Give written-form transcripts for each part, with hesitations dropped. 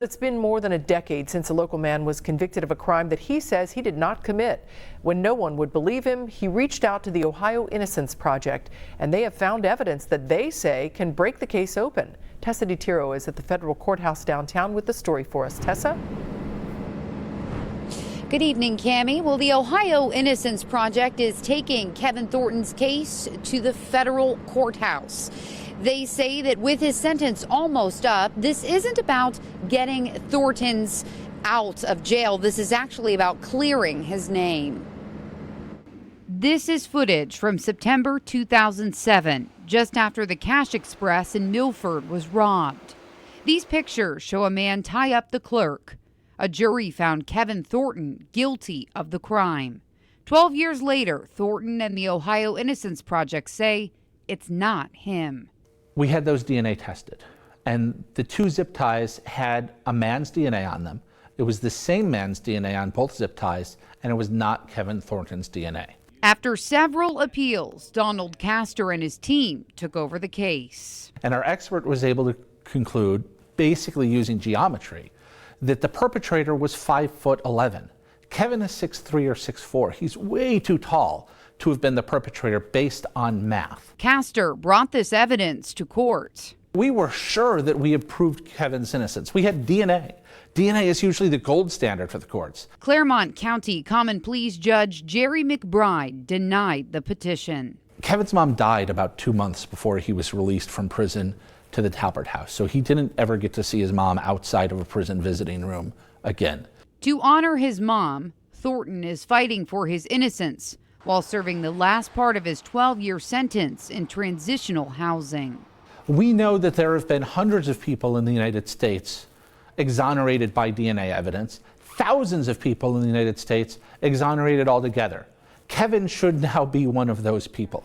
It's been more than a decade since a local man was convicted of a crime that he says he did not commit. When no one would believe him, he reached out to the Ohio Innocence Project, and they have found evidence that they say can break the case open. Tessa DITIRRO is at the federal courthouse downtown with the story for us. Tessa? Good evening, CAMMY. Well, the Ohio Innocence Project is taking Kevin Thornton's case to the federal courthouse. They say that with his sentence almost up, this isn't about getting Thornton's out of jail. This is actually about clearing his name. This is footage from September 2007, just after the Cash Express in Milford was robbed. These pictures show a man tie up the clerk. A jury found Kevin Thornton guilty of the crime. 12 years later, Thornton and the Ohio Innocence Project say it's not him. We had those DNA tested, and the two zip ties had a man's DNA on them. It was the same man's DNA on both zip ties, and it was not Kevin Thornton's DNA. After several appeals, Donald Castor and his team took over the case. And our expert was able to conclude, basically using geometry, that the perpetrator was 5'11". Kevin is 6'3" or 6'4". He's way too tall to have been the perpetrator based on math. Castor brought this evidence to court. We were sure that we had proved Kevin's innocence. We had DNA. DNA is usually the gold standard for the courts. Claremont County Common Pleas Judge Jerry McBride denied the petition. Kevin's mom died about 2 months before he was released from prison to the Talbert house, so he didn't ever get to see his mom outside of a prison visiting room again. To honor his mom, Thornton is fighting for his innocence while serving the last part of his 12-year sentence in transitional housing. We know that there have been hundreds of people in the United States exonerated by DNA evidence, thousands of people in the United States exonerated altogether. Kevin should now be one of those people.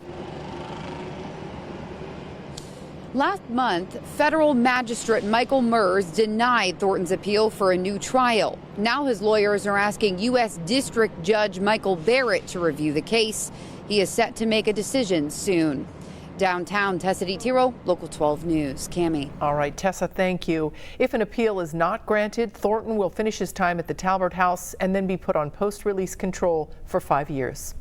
Last month, federal magistrate Michael Mers denied Thornton's appeal for a new trial. Now his lawyers are asking U.S. District Judge Michael Barrett to review the case. He is set to make a decision soon. Downtown, Tessa DITIRRO, Local 12 News. CAMMY. All right, Tessa, thank you. If an appeal is not granted, Thornton will finish his time at the Talbert house and then be put on post-release control for 5 years.